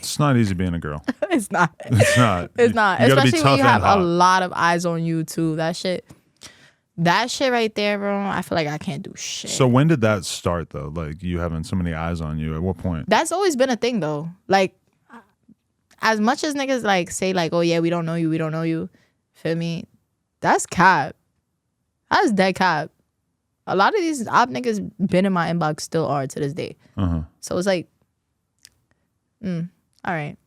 It's not easy being a girl. It's not. It's not. It's not. You gotta be Especially tough when you and have hot. a lot of eyes on you too. That shit right there, bro. I feel like I can't do shit. So when did that start though? Like you having so many eyes on you. At what point? That's always been a thing though. Like, as much as niggas like say like, oh yeah, we don't know you. Feel me? That's cap. That's dead cap. A lot of these op niggas been in my inbox, still are to this day. So it's like, all right,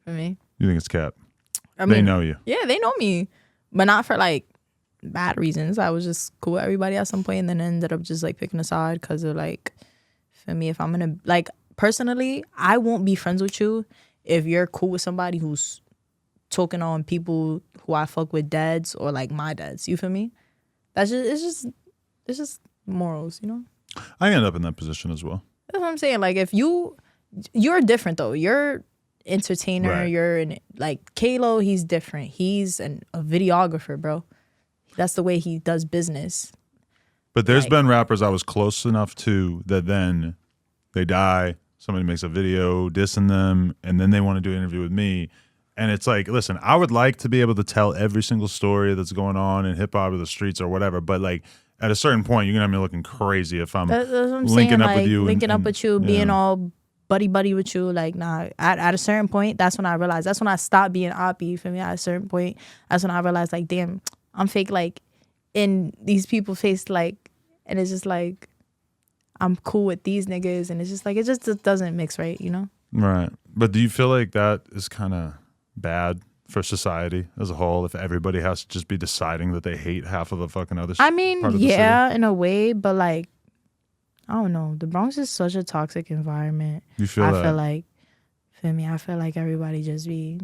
for me. You think it's cap? I They mean, know you. Yeah, they know me, but not for like bad reasons. I was just cool with everybody at some point, and then ended up just like picking a side because of like, for me, if I'm gonna like personally, I won't be friends with you if you're cool with somebody who's talking on people who I fuck with dads or like my dads. You feel me? That's just it's just morals, you know. I end up in that position as well. That's what I'm saying. Like if you're different though. You're entertainer. Right. You're like Kalo. He's different. He's a videographer, bro. That's the way he does business. But there's Like- been rappers I was close enough to that then they die. Somebody makes a video dissing them, and then they want to do an interview with me. And it's like, listen, I would like to be able to tell every single story that's going on in hip hop or the streets or whatever. But like at a certain point, you're gonna have me looking crazy if I'm That's what I'm linking saying, up like, with you. linking up with you, yeah. being all buddy with you. Like, nah. At a certain point, that's when I realized. That's when I stopped being oppy. For me, at a certain point, that's when I realized, like, damn, I'm fake. Like, in these people's face, like, and it's just like, I'm cool with these niggas, and it's just like it just doesn't mix right, you know? Right. But do you feel like that is kind of bad for society as a whole if everybody has to just be deciding that they hate half of the fucking other I mean, part of the yeah, city? in a way, but like, I don't know. The Bronx is such a toxic environment. You feel I that? feel like, for me, I feel like everybody just be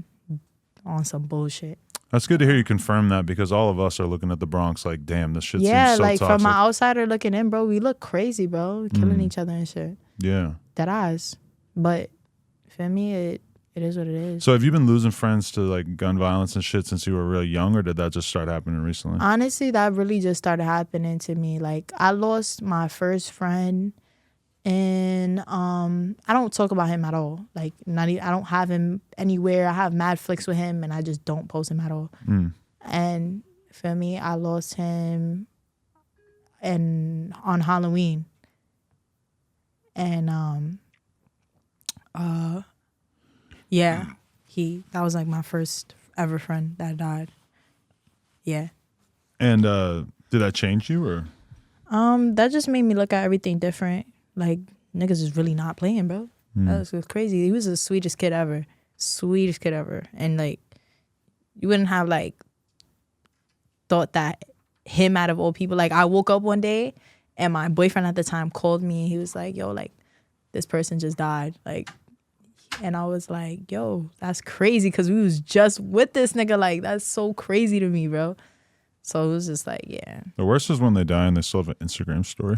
on some bullshit. That's good to hear you confirm that because all of us are looking at the Bronx like, damn, this shit Yeah, seems so like toxic. from an outsider looking in, bro, we look crazy, bro. Killing each other and shit. Yeah. That eyes. But for me, it is what it is. So have you been losing friends to like gun violence and shit since you were real young, or did that just start happening recently? Honestly, that really just started happening to me. Like, I lost my first friend, and I don't talk about him at all. Like, I don't have him anywhere. I have mad flicks with him, and I just don't post him at all. And for me, I lost him on Halloween, and yeah, that was like my first ever friend that died. Yeah. And did that change you or? That just made me look at everything different. Like, niggas is really not playing, bro. That was crazy. He was the sweetest kid ever. And like, you wouldn't have like thought that him out of all people. Like, I woke up one day and my boyfriend at the time called me and he was like, yo, like, this person just died. Like, and I was like, yo, that's crazy because we was just with this nigga. Like, that's so crazy to me, bro. So it was just like, yeah. The worst is when they die and they still have an Instagram story.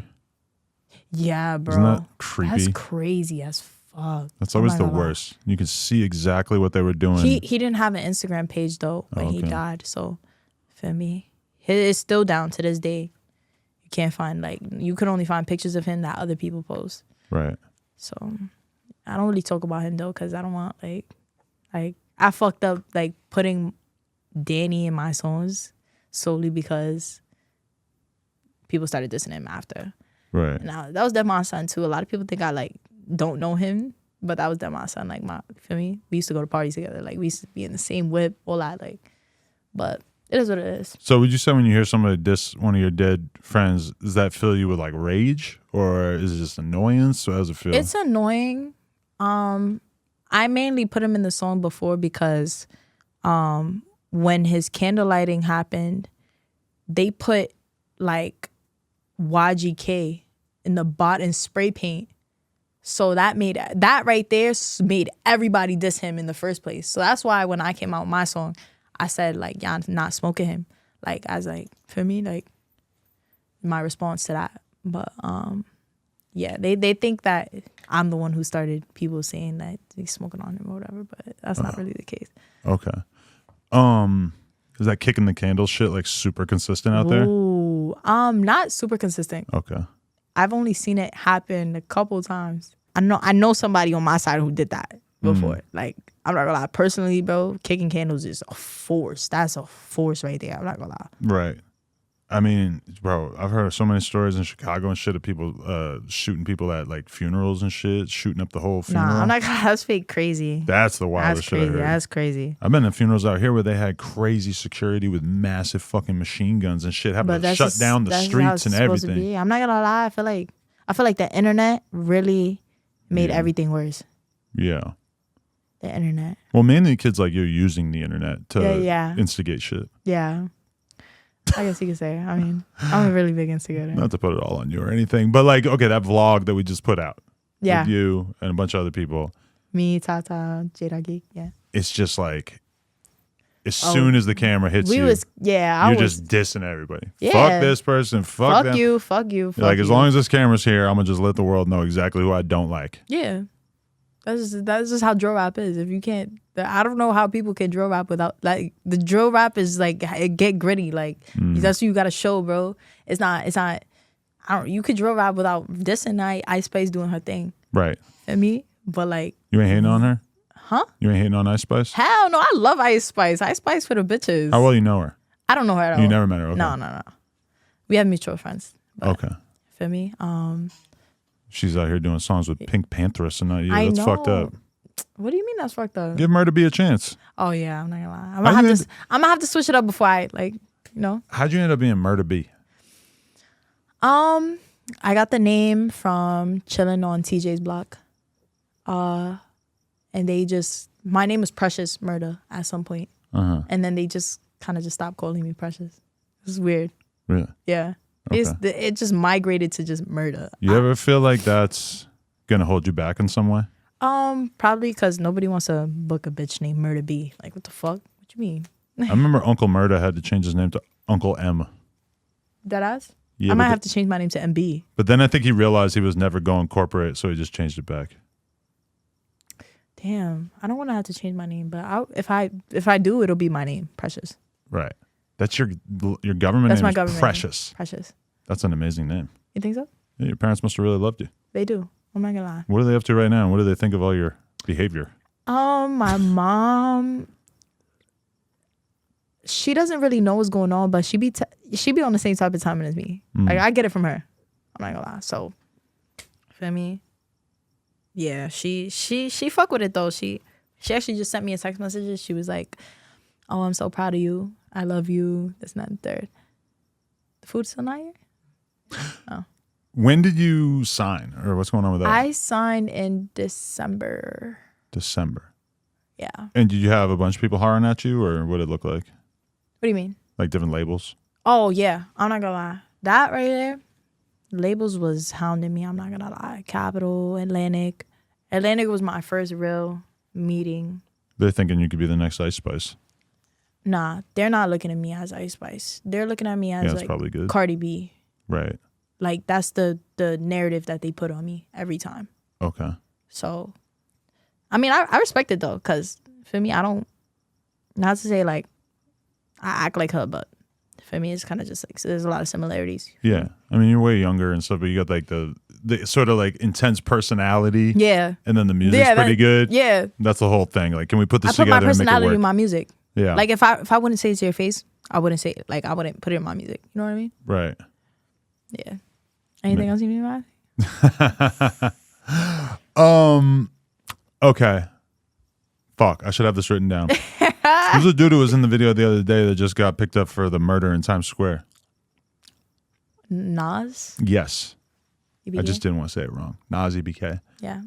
Yeah, bro. Isn't that creepy? That's crazy as fuck. That's always I'm the not gonna lie. worst. You can see exactly what they were doing. He didn't have an Instagram page though when he okay. died. So, for me, it's still down to this day. You can't find you can only find pictures of him that other people post. Right. So, I don't really talk about him though because I don't want like I fucked up like putting Danny in my songs solely because people started dissing him after. Right. Now that was my son too. A lot of people think I like don't know him, but that was my son. Like for me, we used to go to parties together. Like we used to be in the same whip, all that. Like, but it is what it is. So would you say when you hear somebody diss one of your dead friends, does that fill you with like rage or is it just annoyance? Or how does it feel? It's annoying. I mainly put him in the song before because when his candlelighting happened, they put like YGK in the bottom spray paint. So that right there made everybody diss him in the first place. So that's why when I came out with my song, I said like, y'all not smoking him. Like, as like, for me, like my response to that. But yeah, they think that I'm the one who started people saying that he's smoking on him or whatever, but that's not really the case. Okay. Is that kicking the candle shit like super consistent out there? Ooh, not super consistent. Okay. I've only seen it happen a couple times. I know somebody on my side who did that, before. Like, I'm not gonna lie. Personally, bro, kicking candles is a force. That's a force right there. I'm not gonna lie. Right. I mean, bro, I've heard so many stories in Chicago and shit of people shooting people at like funerals and shit, shooting up the whole funeral. Nah, I'm not gonna. That's fake crazy. That's the wildest shit I heard. That's crazy. I've been in funerals out here where they had crazy security with massive fucking machine guns and shit, having to shut down the streets and everything. I'm not gonna lie. I feel like the internet really made everything worse. Yeah. The internet. Well, mainly kids like you using the internet to Yeah. instigate shit. Yeah. I guess you could say. I mean, I'm a really big instigator. Not to put it all on you or anything, but like, okay, that vlog that we just put out. Yeah. With you and a bunch of other people. Me, Tata, Jada Geek. Yeah. It's just like, as soon as the camera hits you're just dissing everybody. Yeah. Fuck this person. Fuck them. you. Fuck you. Fuck Like, you. as long as this camera's here, I'm gonna just let the world know exactly who I don't like. Yeah. That's just how drill rap is. If you can't, I don't know how people can drill rap without, like, the drill rap is like, it get gritty. Like, that's what you gotta show, bro. It's not, you could drill rap without dissing Ice Spice doing her thing. Right. And me, but like. You ain't hating on her? Huh? You ain't hating on Ice Spice? Hell no, I love Ice Spice. Ice Spice for the bitches. How well you know her? I don't know her at all. You never met her? Okay. No. We have mutual friends. Okay. Feel me? She's out here doing songs with Pink Pantheress and not you. I That's know. fucked up. What do you mean that's fucked up? Give Murda B a chance. Oh yeah, I'm not gonna lie. I'm gonna have to switch it up before I How'd you end up being Murda B? I got the name from chilling on TJ's block. And my name was Precious Murda at some point. And then they just kind of just stopped calling me Precious. It was weird. Really? Yeah. Okay. It just migrated to just Murda. You ever feel like that's gonna hold you back in some way? Probably because nobody wants to book a bitch named Murda B. Like, what the fuck? What you mean? I remember Uncle Murda had to change his name to Uncle M. Deadass? Yeah, I might have to change my name to MB. But then I think he realized he was never going corporate, so he just changed it back. Damn, I don't want to have to change my name, but if I do, it'll be my name, Precious. Right. That's your government That's name. my Is government Precious. name. Precious. That's an amazing name. You think so? Yeah, your parents must have really loved you. They do. I'm not gonna lie. What are they up to right now? What do they think of all your behavior? My mom, she doesn't really know what's going on, but she be on the same type of timing as me. Like, I get it from her. I'm not gonna lie. So, feel me? Yeah, she fuck with it though. She actually just sent me a text message. She was like, "Oh, I'm so proud of you. I love you. This, and that, and third." The food's still not here? Oh. When did you sign, or what's going on with that? I signed in December. December. Yeah. And did you have a bunch of people hiring at you, or what did it look like? What do you mean? Like different labels? Oh, yeah. I'm not gonna lie. That right there, labels was hounding me. I'm not gonna lie. Capital, Atlantic. Atlantic was my first real meeting. They're thinking you could be the next Ice Spice. Nah, they're not looking at me as Ice Spice. They're looking at me as that's like probably good. Cardi B. Right. Like, that's the narrative that they put on me every time. Okay. So, I mean, I respect it though, because for me, I don't, not to say like I act like her, but for me, it's kind of just like, so there's a lot of similarities. Yeah. I mean, you're way younger and stuff, but you got like the sort of like intense personality. Yeah. And then the music's pretty good. Yeah. That's the whole thing. Like, can we put this I put my together and make it personality work? in my music. Yeah. Like, if I wouldn't say it to your face, I wouldn't say it. Like, I wouldn't put it in my music. You know what I mean? Right. Yeah. Anything else you need to add? Okay. Fuck, I should have this written down. There's a dude who was in the video the other day that just got picked up for the murder in Times Square. Nas? Yes. EBK? I just didn't want to say it wrong. Nas EBK. Yeah.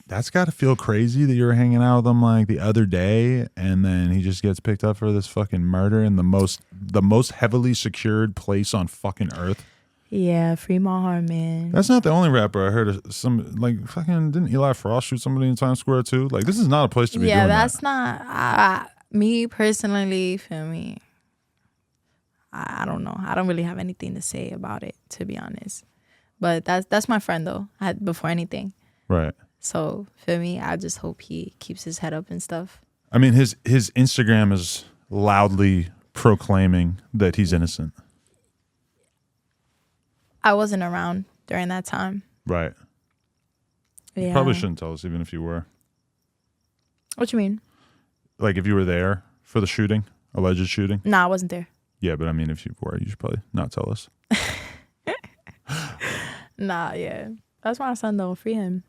That's got to feel crazy that you were hanging out with him like the other day, and then he just gets picked up for this fucking murder in the most heavily secured place on fucking earth. Yeah, free my heart, man. That's not the only rapper I heard of. Some like fucking didn't Eli Frost shoot somebody in Times Square too? Like, this is not a place to be doing that. Yeah, that's not me personally. Feel me? I don't know. I don't really have anything to say about it, to be honest. But that's my friend though. Before anything. Right. So for me, I just hope he keeps his head up and stuff. I mean, his Instagram is loudly proclaiming that he's innocent. I wasn't around during that time. Right. You probably shouldn't tell us, even if you were. What you mean? Like if you were there for the shooting, alleged shooting. Nah, I wasn't there. Yeah, but I mean, if you were, you should probably not tell us. Nah, yeah. That's my son though. Free him.